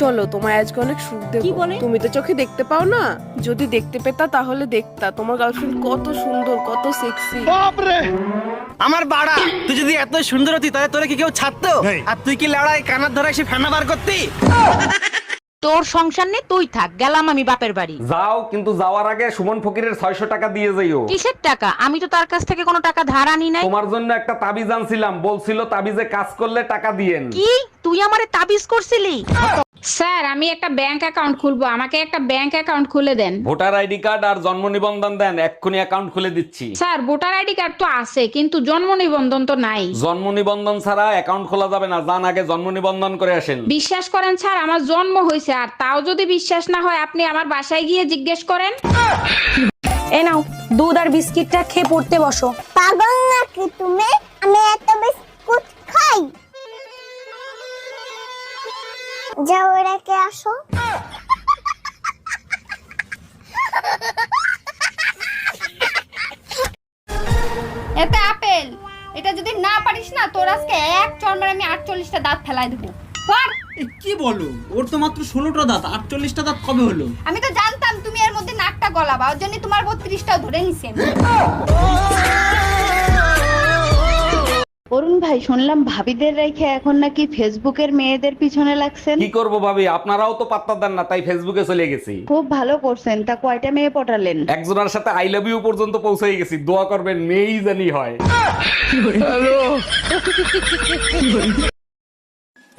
চলো তোমায় আজকে অনেক সুখ দেব। কি বলে? তুমি তো চোখে দেখতে পাও না, যদি দেখতে পেতা তাহলে দেখতা তোমার গার্লফ্রেন্ড কত সুন্দর, কত সেক্সি। আমার বাড়া, তুই যদি এত সুন্দর হতি তাহলে তোরে কি কেউ ছাড়তো? আর তুই কি লড়াই কানার ধরে এসে ফেনা বার করতি? তোর সংসার নেই, তুই থাক, গেলাম আমি বাপের বাড়ি। যাও, কিন্তু যাওয়ার আগে সুমন ফকিরের 600 টাকা দিয়ে যাইও। কিসের টাকা? আমি তো তার কাছ থেকে কোনো টাকা ধার আনি নাই। তোমার জন্য একটা তাবিজ আনছিলাম, বলছিল তাবিজে কাজ করলে টাকা দিয়েন। কি তুই আমারে তাবিজ করছিলি? স্যার, আমি একটা ব্যাংক অ্যাকাউন্ট খুলবো, আমাকে একটা ব্যাংক অ্যাকাউন্ট খুলে দেন। ভোটার আইডি কার্ড আর জন্ম নিবন্ধন দেন, এক্ষুনি অ্যাকাউন্ট খুলে দিচ্ছি। স্যার, ভোটার আইডি কার্ড তো আছে, কিন্তু জন্ম নিবন্ধন তো নাই। জন্ম নিবন্ধন ছাড়া অ্যাকাউন্ট খোলা যাবে না, যান আগে জন্ম নিবন্ধন করে আসেন। বিশ্বাস করেন স্যার, আমার জন্ম হয়েছে, আর তাও যদি বিশ্বাস না হয় আপনি আমার বাসায় গিয়ে জিজ্ঞেস করেন। এ নাও দুধ আর বিস্কিটটা খেয়ে পড়তে বসো। পাগল নাকি তুমি? আমি এত বিস্কুট খাই? যাও রেখে আসো। এটা আপেল, এটা যদি না পারিস না তোর আজকে এক চড় আমি 48টা দাঁত ফেলাই দেবো। কি বলো? ওর তো মাত্র 16টা দাঁত, 48টা দাঁত কবে হলো? আমি তো জানতাম তুমি এর মধ্যে নাকটা গলাবা, ওর জন্য তোমার 32টাও ধরে নিছি আমি। অরুণ ভাই, শুনলাম ভাবিদের রেখে এখন নাকি ফেসবুকের মেয়েদের পিছনে লাগছেন। কি করব ভাবি, আপনারাও তো পাত্তা দেন না, তাই ফেসবুকে চলে গেছি। খুব ভালো করছেন। তা কয়টা মেয়ে পটালেন? একজনের সাথে আই লাভ ইউ পর্যন্ত পৌঁছে গেছি, দোয়া করবেন মেয়েই জানি হয়।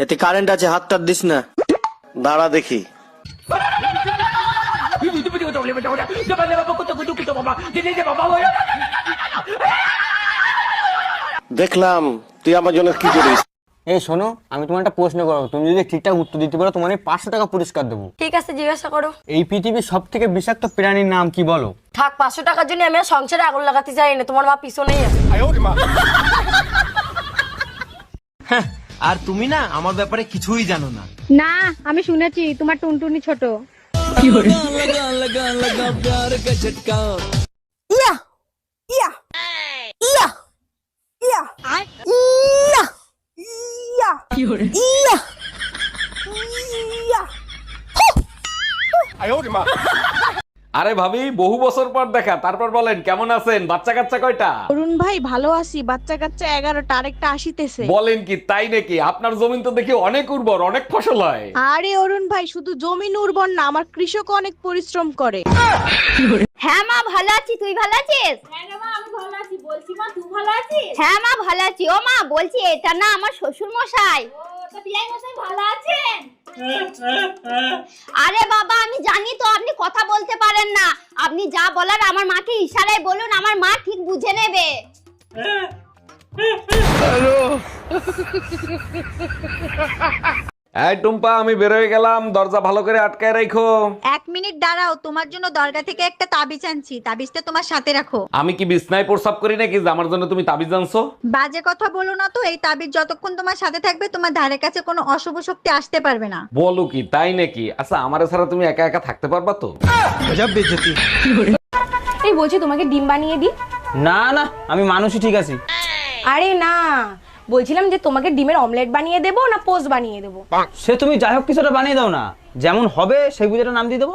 এতে কারেন্ট আছে, হাতটা দিস না, দাঁড়া দেখি। দেখলাম তুই আমার জন্য কি করিস। এই শোনো, আমি তোমার একটা প্রশ্ন করবো, তুমি যদি ঠিকঠাক উত্তর দিতে পারো তোমার 500 টাকা পুরস্কার দেবো। ঠিক আছে, জিজ্ঞাসা করো। এই পৃথিবীর সব থেকে বিষাক্ত প্রাণীর নাম কি বলো? থাক, 500 টাকার জন্য আমি আর সংসারে আগুন লাগাতে চাই না, তোমার মা পিছনেই আছে। আর তুমি না আমার ব্যাপারে কিছুই জানো না। না, আমি শুনেছি তোমার টুনটুনি ছোট। ইয়া ইয়া ইয়া ইয়া ইয়া ইয়া ইয়া ইয়া। আরে ভাবি, বহু বছর পর দেখা, তারপর বলেন কেমন আছেন? বাচ্চা কাচ্চা কয়টা? অরুণ ভাই, ভালো আছি, বাচ্চা কাচ্চা 11টা, আরেকটা আসিতেছে। বলেন কি, তাই নাকি? আপনার জমিন তো দেখি অনেক উর্বর, অনেক ফসল হয়। আরে অরুণ ভাই, শুধু জমিন উর্বর না, আমার কৃষক অনেক পরিশ্রম করে। হ্যাঁ মা, ভালো আছি, তুই ভালো আছিস? হ্যাঁ মা, ভালো আছি। ও মা, বলছি এটা না আমার শ্বশুর মশাই। আরে বাবা, আমি জানি তো আপনি কথা বলতে পারেন না, আপনি যা বলার আমার মাকে ইশারায় বলুন, আমার মা ঠিক বুঝে নেবে। এই টুম্পা, আমি বের হয়ে গেলাম, দরজা ভালো করে আটকায় রাখো। 1 মিনিট দাঁড়াও, তোমার জন্য দরগা থেকে একটা তাবিজ আনছি, তাবিজটা তোমার সাথে রাখো। আমি কি বিছনায় প্রস্রাব করি নাকি যে আমার জন্য তুমি তাবিজ আনছো? বাজে কথা বলো না তো, এই তাবিজ যতক্ষণ তোমার সাথে থাকবে তোমার ধারে কাছে কোনো অশুভ শক্তি আসতে পারবে না। বলো কি, তাই নাকি? আচ্ছা, আমারে ছাড়া তুমি একা একা থাকতে পারবা তো? এই বলছি, তোমাকে ডিম বানিয়ে দিই? না না, আমি মানুষই ঠিক আছি। আরে না, বলছিলাম যে তোমাকে ডিমের অমলেট বানিয়ে দেবো না পোস্ট বানিয়ে দেবো? সে তুমি যাই হোক কিছুটা বানিয়ে দাও না, যেমন হবে সেই বুঝেটা নাম দিয়ে দেবো।